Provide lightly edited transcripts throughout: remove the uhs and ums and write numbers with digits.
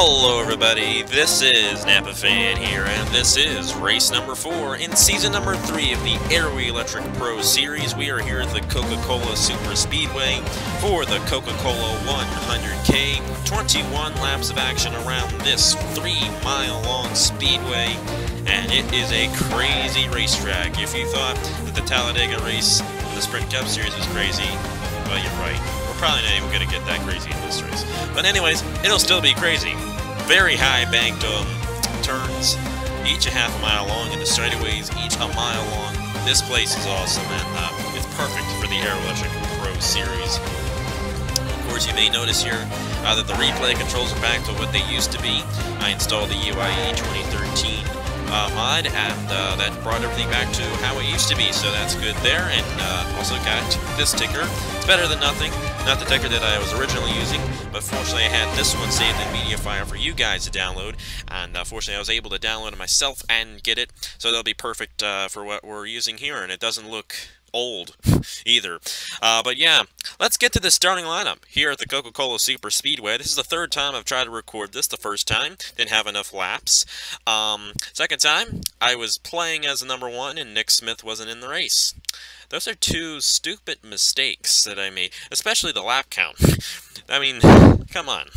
Hello everybody, this is Napa Fan here, and this is race number 4 in season number 3 of the NRLOA Electric Pro Series. We are here at the Coca-Cola Superspeedway for the Coca-Cola 100K. 21 laps of action around this 3-mile-long speedway, and it is a crazy racetrack. If you thought that the Talladega race in the Sprint Cup Series was crazy, well, you're right. Probably not even going to get that crazy in this race. But anyways, it'll still be crazy. Very high banked turns, each a half a mile long, and the straightaways each a mile long. This place is awesome, and it's perfect for the NRLOA Electric Pro Series. Of course, you may notice here that the replay controls are back to what they used to be. I installed the UIE 2013 mod, and that brought everything back to how it used to be, so that's good there. And also got this ticker. It's better than nothing. Not the ticker that I was originally using, but fortunately I had this one saved in media file for you guys to download, and fortunately I was able to download it myself and get it, so that'll be perfect for what we're using here, and it doesn't look old either. But yeah, let's get to the starting lineup here at the Coca-Cola Superspeedway. This is the third time I've tried to record this. The first time didn't have enough laps. Second time I was playing as a number 1 and Nick Smith wasn't in the race. Those are two stupid mistakes that I made, especially the lap count. I mean, come on.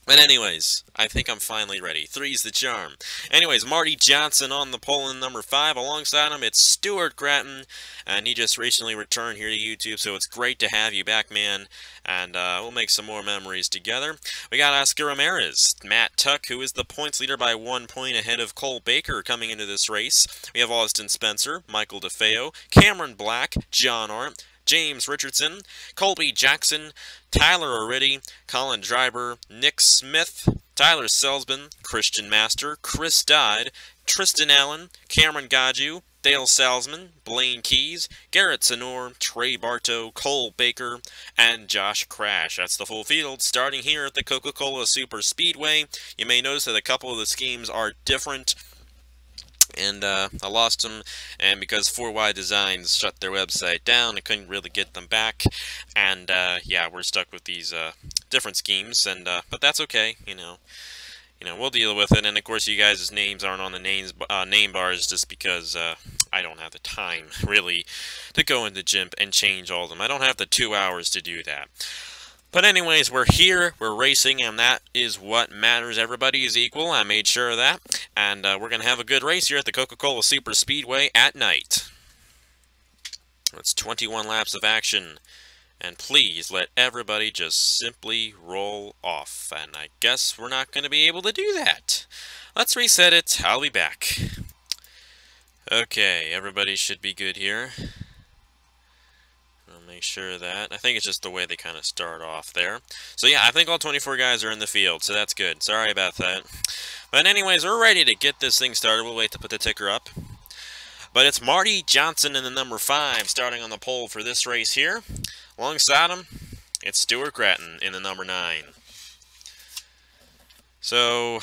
But anyways, I think I'm finally ready. 3's the charm. Anyways, Marty Johnson on the pole in number 5. Alongside him, it's Stuart Gratton, and he just recently returned here to YouTube, so it's great to have you back, man. And we'll make some more memories together. We got Oscar Ramirez, Matt Tuck, who is the points leader by 1 point ahead of Cole Baker coming into this race. We have Austin Spencer, Michael DeFeo, Cameron Black, John Arndt, James Richardson, Colby Jackson, Tyler O'Riddy, Colin Driver, Nick Smith, Tyler Selsman, Christian Master, Chris Dodd, Tristan Allen, Cameron Gaju, Dale Salzman, Blaine Keys, Garrett Sonor, Trey Bartow, Cole Baker, and Josh Crash. That's the full field starting here at the Coca-Cola Superspeedway. You may notice that a couple of the schemes are different, and I lost them, and because 4Y Designs shut their website down, I couldn't really get them back, and yeah, we're stuck with these different schemes, and but that's okay, you know, we'll deal with it. And of course, you guys' names aren't on the name bars just because I don't have the time really to go into gym and change all of them. I don't have the 2 hours to do that. But anyways, we're here, we're racing, and that is what matters. Everybody is equal. I made sure of that. And we're going to have a good race here at the Coca-Cola Superspeedway at night. It's 21 laps of action. And please let everybody just simply roll off. And I guess we're not going to be able to do that. Let's reset it. I'll be back. Okay, everybody should be good here. Make sure of that. I think it's just the way they kind of start off there. So yeah, I think all 24 guys are in the field, so that's good. Sorry about that. But anyways, we're ready to get this thing started. We'll wait to put the ticker up. But it's Marty Johnson in the number 5 starting on the pole for this race here. Alongside him, it's Stuart Gratton in the number 9. So,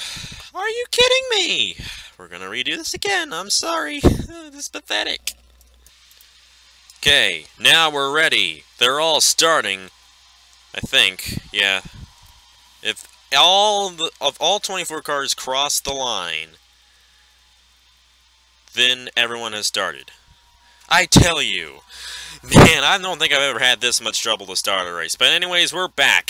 are you kidding me? We're going to redo this again. I'm sorry. This is pathetic. Okay, now we're ready. They're all starting, I think. Yeah. If all 24 cars cross the line, then everyone has started. I tell you, man, I don't think I've ever had this much trouble to start a race. But anyways, we're back.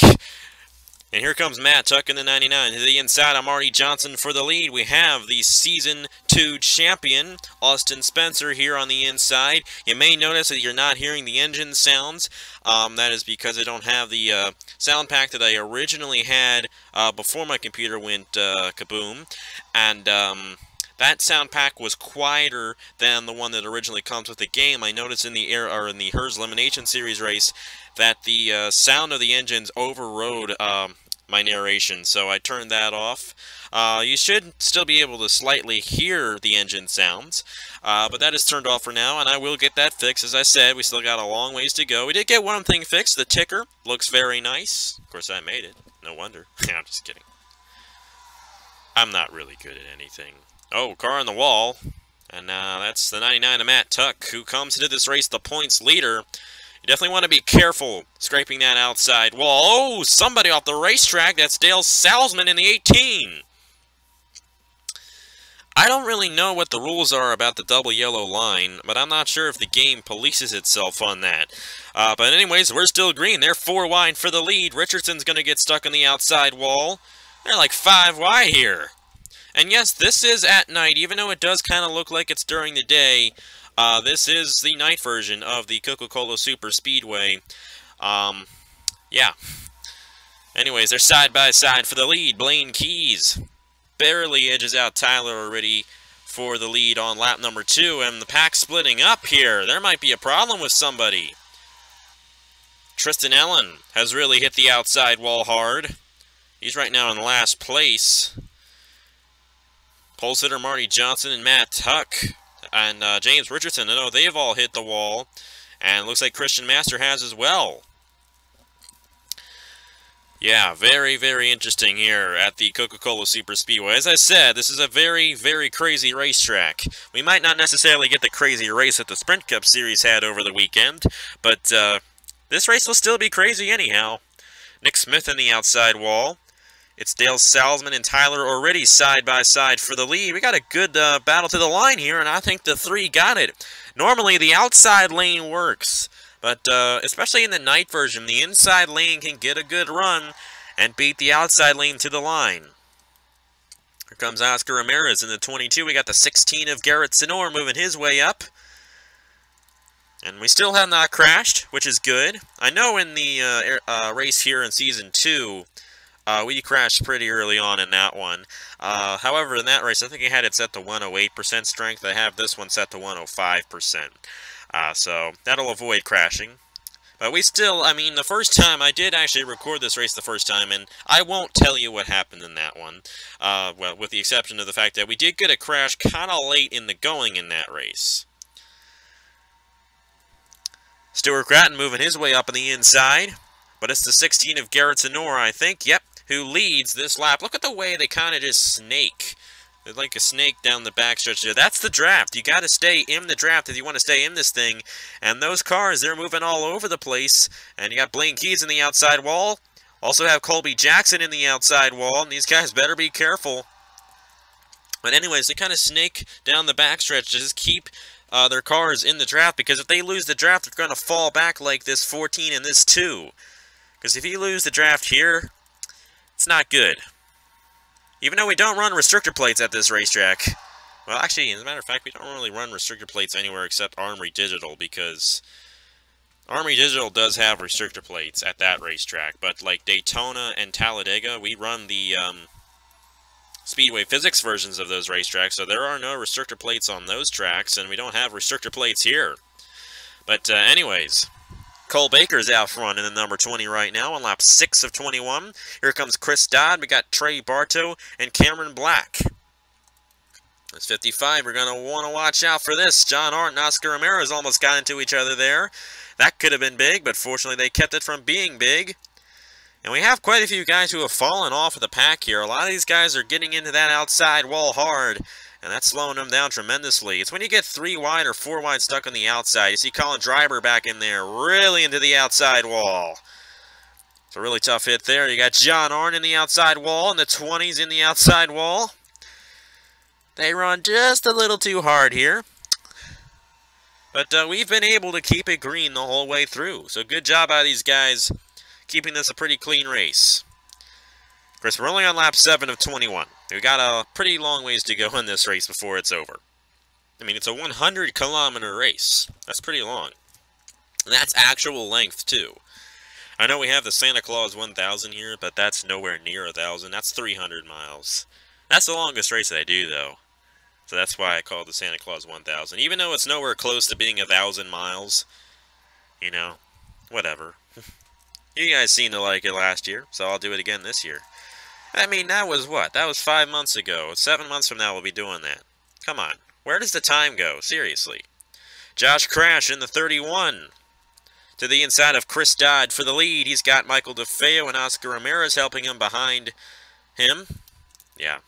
And here comes Matt Tuck in the 99. To the inside of Marty Johnson for the lead. We have the Season 2 champion, Austin Spencer, here on the inside. You may notice that you're not hearing the engine sounds. That is because I don't have the sound pack that I originally had before my computer went kaboom. And that sound pack was quieter than the one that originally comes with the game. I noticed in the HERS Elimination Series race that the sound of the engines overrode my narration, so I turned that off. You should still be able to slightly hear the engine sounds, but that is turned off for now, and I will get that fixed. As I said, we still got a long ways to go. We did get one thing fixed. The ticker looks very nice. Of course, I made it. No wonder. I'm just kidding. I'm not really good at anything. Oh, car on the wall. And that's the 99 of Matt Tuck, who comes into this race the points leader. You definitely want to be careful scraping that outside wall. Oh, somebody off the racetrack. That's Dale Salzman in the 18. I don't really know what the rules are about the double yellow line, but I'm not sure if the game polices itself on that. But anyways, we're still green. They're 4 wide for the lead. Richardson's going to get stuck on the outside wall. They're like 5 wide here. And yes, this is at night, even though it does kind of look like it's during the day. This is the night version of the Coca-Cola Superspeedway. Yeah. Anyways, they're side by side for the lead. Blaine Keys barely edges out Tyler already for the lead on lap number 2, and the pack splitting up here. There might be a problem with somebody. Tristan Ellen has really hit the outside wall hard. He's right now in last place. Pole sitter Marty Johnson and Matt Tuck and James Richardson, I know they've all hit the wall, and looks like Christian Master has as well. Yeah, very, very interesting here at the Coca-Cola Superspeedway. As I said, this is a very, very crazy racetrack. We might not necessarily get the crazy race that the Sprint Cup Series had over the weekend, but this race will still be crazy anyhow. Nick Smith in the outside wall. It's Dale Salzman and Tyler already side by side for the lead. We got a good battle to the line here, and I think the 3 got it. Normally, the outside lane works. But especially in the night version, the inside lane can get a good run and beat the outside lane to the line. Here comes Oscar Ramirez in the 22. We got the 16 of Garrett Sonor moving his way up. And we still have not crashed, which is good. I know in the race here in Season 2, we crashed pretty early on in that one. However, in that race, I think I had it set to 108% strength. I have this one set to 105%. So that'll avoid crashing. But we still, I mean, the first time, I did actually record this race the first time, and I won't tell you what happened in that one. Well, with the exception of the fact that we did get a crash kind of late in the going in that race. Stuart Gratton moving his way up on the inside. But it's the 16 of Garrett Sonor, I think, yep, who leads this lap. Look at the way they kind of just snake. They're like a snake down the backstretch there. That's the draft. You got to stay in the draft if you want to stay in this thing. And those cars, they're moving all over the place. And you got Blaine Keys in the outside wall. Also have Colby Jackson in the outside wall. And these guys better be careful. But anyways, they kind of snake down the backstretch to just keep their cars in the draft. Because if they lose the draft, they're going to fall back like this 14 and this 2. Because if you lose the draft here, it's not good. Even though we don't run restrictor plates at this racetrack. Well, actually, as a matter of fact, we don't really run restrictor plates anywhere except Armory Digital, because Armory Digital does have restrictor plates at that racetrack. But like Daytona and Talladega, we run the Speedway Physics versions of those racetracks, so there are no restrictor plates on those tracks, and we don't have restrictor plates here. But anyways, Cole Baker's out front in the number 20 right now on lap 6 of 21. Here comes Chris Dodd. We got Trey Bartow and Cameron Black. That's 55. We're going to want to watch out for this. John Arndt and Oscar Ramirez almost got into each other there. That could have been big, but fortunately they kept it from being big. And we have quite a few guys who have fallen off of the pack here. A lot of these guys are getting into that outside wall hard, and that's slowing them down tremendously. It's when you get 3 wide or 4 wide stuck on the outside. You see Colin Driver back in there, really into the outside wall. It's a really tough hit there. You got John Arndt in the outside wall, and the 20s in the outside wall. They run just a little too hard here. But we've been able to keep it green the whole way through. So good job by these guys keeping this a pretty clean race. Of course, we're only on lap 7 of 21. We've got a pretty long ways to go in this race before it's over. I mean, it's a 100-kilometer race. That's pretty long. And that's actual length, too. I know we have the Santa Claus 1000 here, but that's nowhere near 1,000. That's 300 miles. That's the longest race that I do, though. So that's why I call it the Santa Claus 1000. Even though it's nowhere close to being 1,000 miles. You know, whatever. You guys seemed to like it last year, so I'll do it again this year. I mean, that was what? That was 5 months ago. 7 months from now we'll be doing that. Come on. Where does the time go? Seriously. Josh Crash in the 31. To the inside of Chris Dodd for the lead. He's got Michael DeFeo and Oscar Ramirez helping him behind him. Yeah.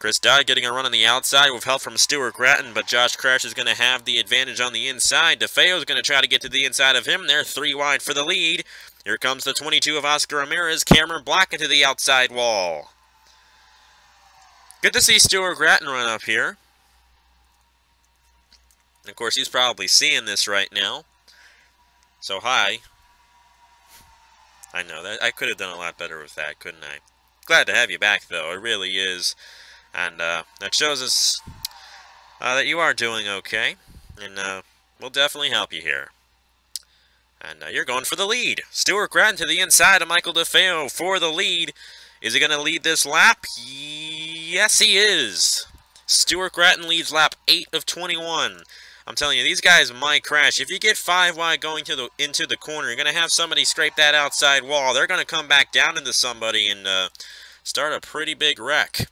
Chris Dodd getting a run on the outside with help from Stuart Gratton, but Josh Crash is going to have the advantage on the inside. DeFeo is going to try to get to the inside of him. They're 3 wide for the lead. Here comes the 22 of Oscar Ramirez. Cameron Black into the outside wall. Good to see Stuart Gratton run up here. And of course, he's probably seeing this right now. So, hi. I know, that I could have done a lot better with that, couldn't I? Glad to have you back, though. It really is. And that shows us that you are doing okay. And we'll definitely help you here. And you're going for the lead. Stuart Gratton to the inside of Michael DeFeo for the lead. Is he going to lead this lap? Yes, he is. Stuart Gratton leads lap 8 of 21. I'm telling you, these guys might crash. If you get 5 wide going into the corner, you're going to have somebody scrape that outside wall. They're going to come back down into somebody and start a pretty big wreck.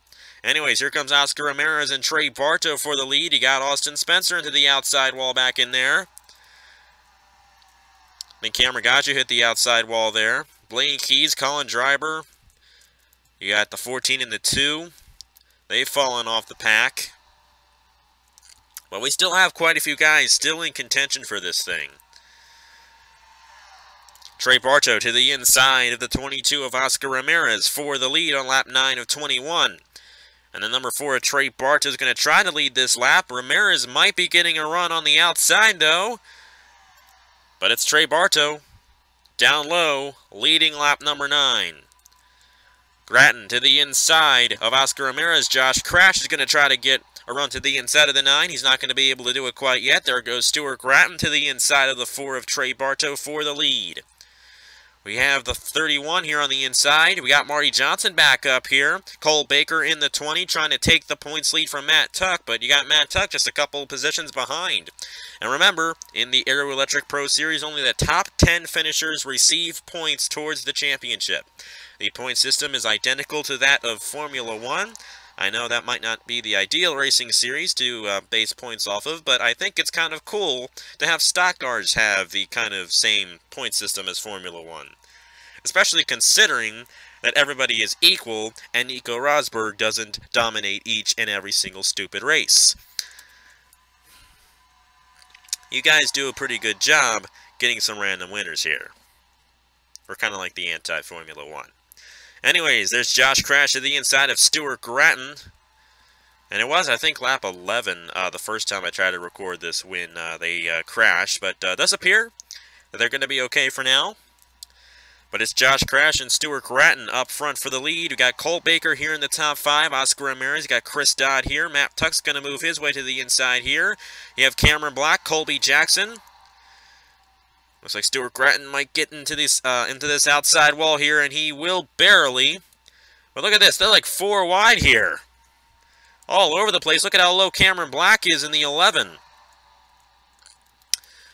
Anyways, here comes Oscar Ramirez and Trey Bartow for the lead. You got Austin Spencer into the outside wall back in there. Then Cameron Gotcha hit the outside wall there. Blaine Keys, Colin Dryber. You got the 14 and the 2. They've fallen off the pack. But we still have quite a few guys still in contention for this thing. Trey Bartow to the inside of the 22 of Oscar Ramirez for the lead on lap 9 of 21. And the number 4 of Trey Bartow is going to try to lead this lap. Ramirez might be getting a run on the outside, though. But it's Trey Bartow down low, leading lap number 9. Gratton to the inside of Oscar Ramirez. Josh Crash is going to try to get a run to the inside of the 9. He's not going to be able to do it quite yet. There goes Stuart Gratton to the inside of the 4 of Trey Bartow for the lead. We have the 31 here on the inside. We got Marty Johnson back up here. Cole Baker in the 20 trying to take the points lead from Matt Tuck, but you got Matt Tuck just a couple positions behind. And remember, in the Aero Electric Pro Series, only the top 10 finishers receive points towards the championship. The point system is identical to that of Formula 1. I know that might not be the ideal racing series to base points off of, but I think it's kind of cool to have stock cars have the kind of same point system as Formula 1. Especially considering that everybody is equal and Nico Rosberg doesn't dominate each and every single stupid race. You guys do a pretty good job getting some random winners here. We're kind of like the anti-Formula 1. Anyways, there's Josh Crash to the inside of Stuart Gratton. And it was, I think, lap 11 the first time I tried to record this when they crashed. But it does appear that they're going to be okay for now. But it's Josh Crash and Stuart Gratton up front for the lead. We got Colt Baker here in the top 5. Oscar Ramirez. You got Chris Dodd here. Matt Tuck's going to move his way to the inside here. You have Cameron Black, Colby Jackson. Looks like Stuart Gratton might get into this outside wall here, and he will barely. But look at this. They're like 4 wide here. All over the place. Look at how low Cameron Black is in the 11.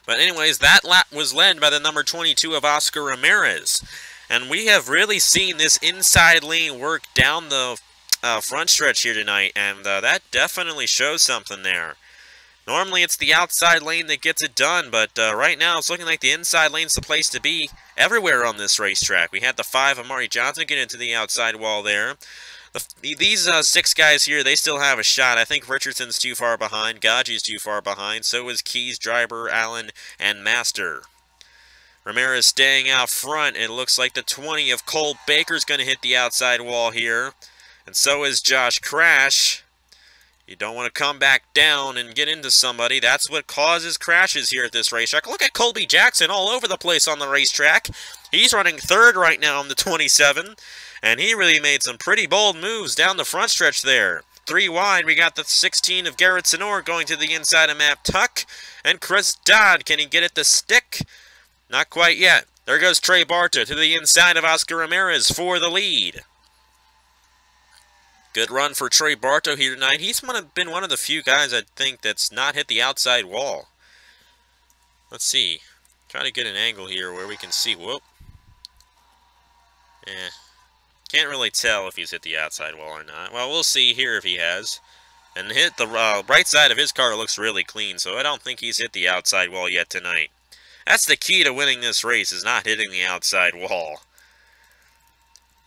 But anyways, that lap was led by the number 22 of Oscar Ramirez. And we have really seen this inside lane work down the front stretch here tonight, and that definitely shows something there. Normally, it's the outside lane that gets it done, but right now, it's looking like the inside lane's the place to be everywhere on this racetrack. We had the 5 of Marty Johnson get into the outside wall there. These 6 guys here, they still have a shot. I think Richardson's too far behind. Gaji's too far behind. So is Keys, Dryber, Allen, and Master. Ramirez staying out front. It looks like the 20 of Cole Baker's going to hit the outside wall here. And so is Josh Crash. You don't want to come back down and get into somebody. That's what causes crashes here at this racetrack. Look at Colby Jackson all over the place on the racetrack. He's running 3rd right now on the 27. And he really made some pretty bold moves down the front stretch there. 3 wide, we got the 16 of Garrett Sonor going to the inside of Matt Tuck. And Chris Dodd, can he get it to stick? Not quite yet. There goes Trey Bartow to the inside of Oscar Ramirez for the lead. Good run for Trey Bartow here tonight. He's been one of the few guys, I think, that's not hit the outside wall. Let's see. Try to get an angle here where we can see. Whoop. Can't really tell if he's hit the outside wall or not. Well, we'll see here if he has. And hit the right side of his car looks really clean, so I don't think he's hit the outside wall yet tonight. That's the key to winning this race, is not hitting the outside wall.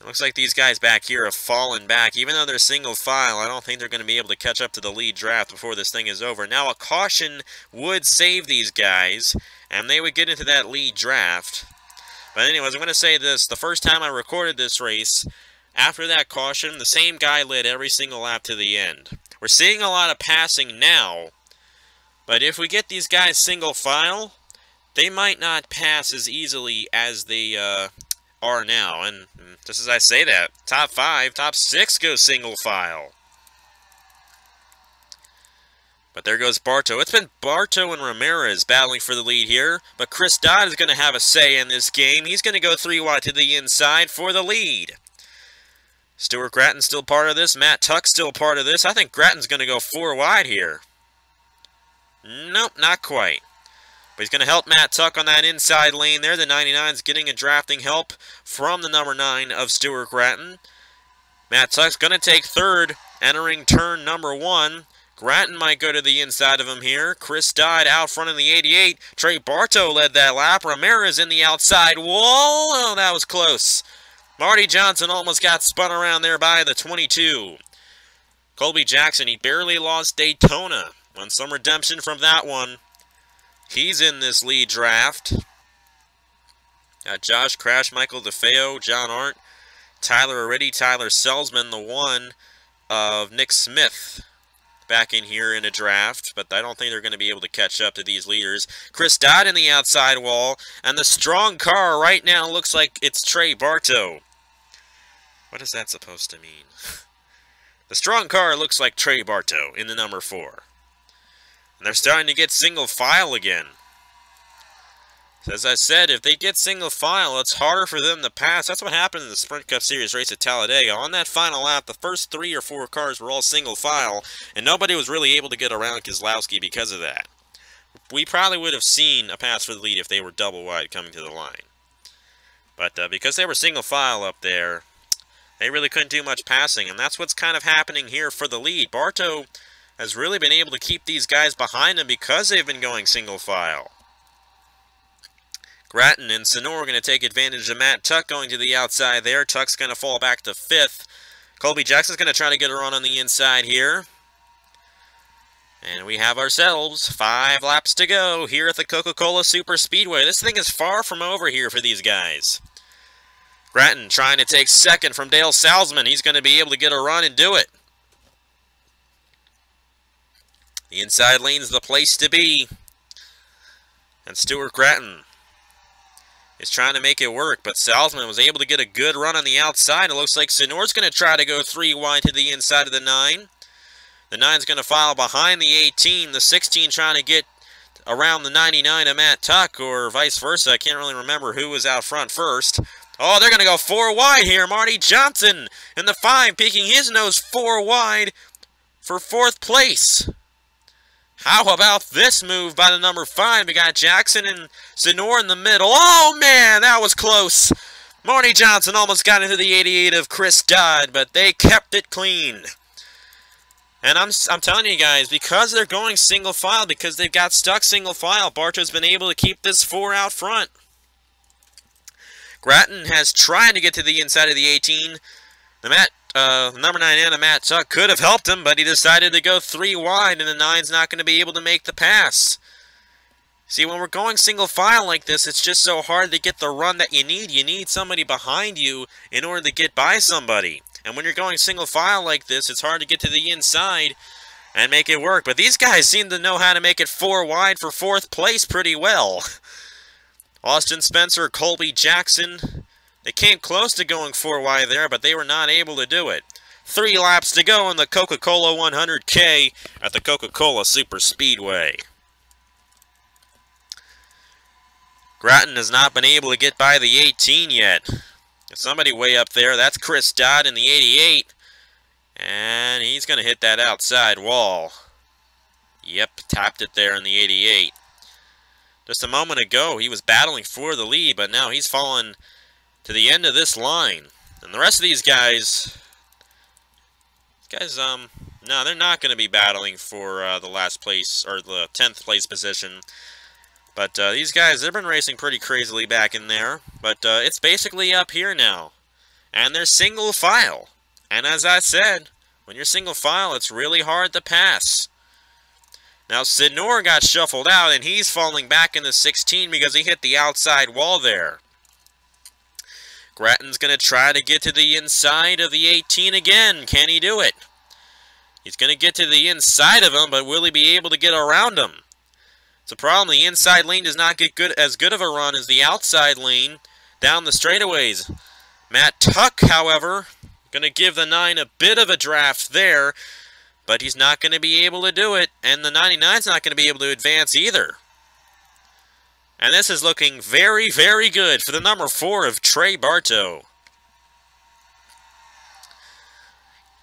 It looks like these guys back here have fallen back. Even though they're single file, I don't think they're going to be able to catch up to the lead draft before this thing is over. Now, a caution would save these guys, and they would get into that lead draft. But anyways, I'm going to say this. The first time I recorded this race, after that caution, the same guy led every single lap to the end. We're seeing a lot of passing now, but if we get these guys single file, they might not pass as easily as they are now. And just as I say that, top 5, top 6 go single file. But there goes Bartow. It's been Bartow and Ramirez battling for the lead here. But Chris Dodd is going to have a say in this game. He's going to go 3 wide to the inside for the lead. Stuart Gratton's still part of this. Matt Tuck's still part of this. I think Gratton's going to go 4 wide here. Nope, not quite. But he's going to help Matt Tuck on that inside lane there. The 99's getting a drafting help from the number 9 of Stuart Gratton. Matt Tuck's going to take 3rd, entering turn number 1. Gratton might go to the inside of him here. Chris Dodd out front in the 88. Trey Bartow led that lap. Ramirez in the outside wall. Oh, that was close. Marty Johnson almost got spun around there by the 22. Colby Jackson, he barely lost Daytona. Won some redemption from that one. He's in this lead draft. Got Josh Crash, Michael DeFeo, John Arndt, Tyler Aretti, Tyler Selzman, the 1 of Nick Smith back in here in a draft, but I don't think they're going to be able to catch up to these leaders. Chris Dodd in the outside wall, and the strong car right now looks like it's Trey Bartow. What is that supposed to mean? The strong car looks like Trey Bartow in the number 4. And they're starting to get single file again. So as I said, if they get single file, it's harder for them to pass. That's what happened in the Sprint Cup Series race at Talladega. On that final lap, the first 3 or 4 cars were all single file, and nobody was really able to get around Keselowski because of that. We probably would have seen a pass for the lead if they were double wide coming to the line. But because they were single file up there, they really couldn't do much passing, and that's what's kind of happening here for the lead. Bartow has really been able to keep these guys behind him because they've been going single file. Gratton and Sonor are going to take advantage of Matt Tuck going to the outside there. Tuck's going to fall back to 5th. Colby Jackson's going to try to get a run on the inside here. And we have ourselves 5 laps to go here at the Coca-Cola Superspeedway. This thing is far from over here for these guys. Gratton trying to take 2nd from Dale Salzman. He's going to be able to get a run and do it. The inside lane's the place to be. And Stuart Gratton is trying to make it work, but Salzman was able to get a good run on the outside. It looks like Sonor's going to try to go 3 wide to the inside of the 9. The 9's going to file behind the 18. The 16 trying to get around the 99 of Matt Tuck, or vice versa. I can't really remember who was out front first. Oh, they're going to go 4 wide here. Marty Johnson in the 5, peeking his nose 4 wide for 4th place. How about this move by the number 5? We got Jackson and Sonor in the middle. Oh, man, that was close. Marty Johnson almost got into the 88 of Chris Dodd, but they kept it clean. And I'm telling you guys, because they're going single file, because they've got stuck single file, Bartow's been able to keep this 4 out front. Gratton has tried to get to the inside of the 18. Number 9 Anna Matt Tuck could have helped him, but he decided to go 3 wide, and the 9's not going to be able to make the pass. See, when we're going single file like this, it's just so hard to get the run that you need. You need somebody behind you in order to get by somebody. And when you're going single file like this, it's hard to get to the inside and make it work. But these guys seem to know how to make it 4 wide for 4th place pretty well. Austin Spencer, Colby Jackson, they came close to going 4 wide there, but they were not able to do it. 3 laps to go in the Coca-Cola 100K at the Coca-Cola Superspeedway. Gratton has not been able to get by the 18 yet. Somebody way up there, that's Chris Dodd in the 88. And he's going to hit that outside wall. Yep, tapped it there in the 88. Just a moment ago, he was battling for the lead, but now he's fallen to the end of this line. And the rest of these guys, no, they're not going to be battling for the last place, or the 10th place position. But these guys, they've been racing pretty crazily back in there. But it's basically up here now. And they're single file. And as I said, when you're single file, it's really hard to pass. Now, Sidnor got shuffled out, and he's falling back in the 16 because he hit the outside wall there. Grattan's going to try to get to the inside of the 18 again. Can he do it? He's going to get to the inside of him, but will he be able to get around him? It's a problem. The inside lane does not get as good of a run as the outside lane down the straightaways. Matt Tuck, however, going to give the 9 a bit of a draft there, but he's not going to be able to do it, and the 99's not going to be able to advance either. And this is looking very, very good for the number 4 of Trey Bartow.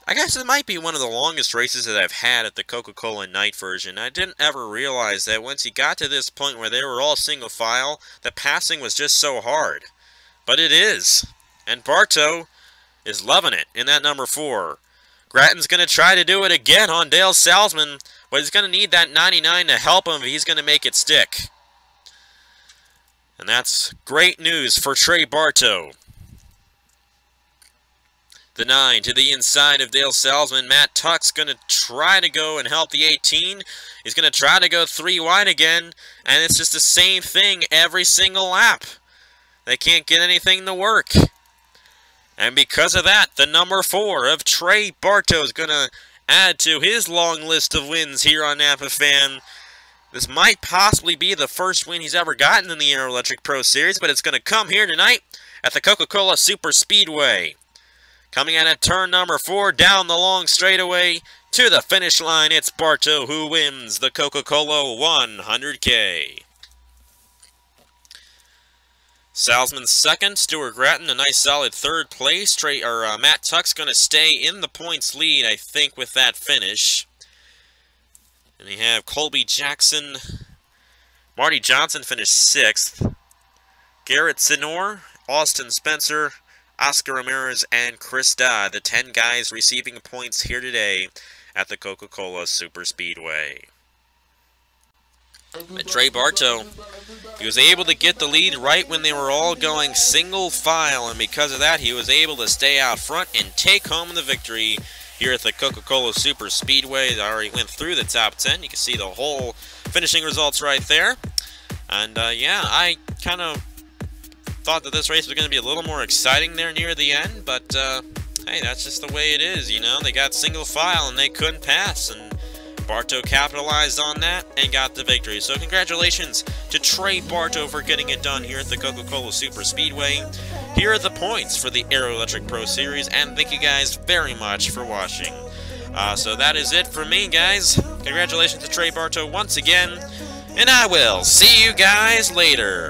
I guess it might be one of the longest races that I've had at the Coca-Cola night version. I didn't ever realize that once you got to this point where they were all single file, the passing was just so hard. But it is. And Bartow is loving it in that number 4. Grattan's going to try to do it again on Dale Salzman, but he's going to need that 99 to help him if he's going to make it stick. And that's great news for Trey Bartow. The 9 to the inside of Dale Salzman. Matt Tuck's going to try to go and help the 18. He's going to try to go 3 wide again, and it's just the same thing every single lap. They can't get anything to work. And because of that, the number 4 of Trey Bartow is going to add to his long list of wins here on Napa Fan. This might possibly be the first win he's ever gotten in the Aero Electric Pro Series, but it's going to come here tonight at the Coca-Cola Superspeedway. Coming in at turn number 4, down the long straightaway to the finish line, it's Bartow who wins the Coca-Cola 100K. Salzman second, Stuart Grattan a nice solid third place. Matt Tuck's going to stay in the points lead, I think, with that finish. And you have Colby Jackson, Marty Johnson finished 6th. Garrett Sidnor, Austin Spencer, Oscar Ramirez, and Chris Dodd, the 10 guys receiving points here today at the Coca-Cola Superspeedway. But Trey Bartow, he was able to get the lead right when they were all going single file, and because of that, he was able to stay out front and take home the victory here at the Coca-Cola Superspeedway. They already went through the top 10. You can see the whole finishing results right there. And yeah, I kind of thought that this race was going to be a little more exciting there near the end, but hey, that's just the way it is, you know. They got single file and they couldn't pass, and Bartow capitalized on that and got the victory. So congratulations to Trey Bartow for getting it done here at the Coca-Cola Superspeedway. Here are the points for the Aero Electric Pro Series, and thank you guys very much for watching. So that is it for me, guys. Congratulations to Trey Bartow once again, and I will see you guys later.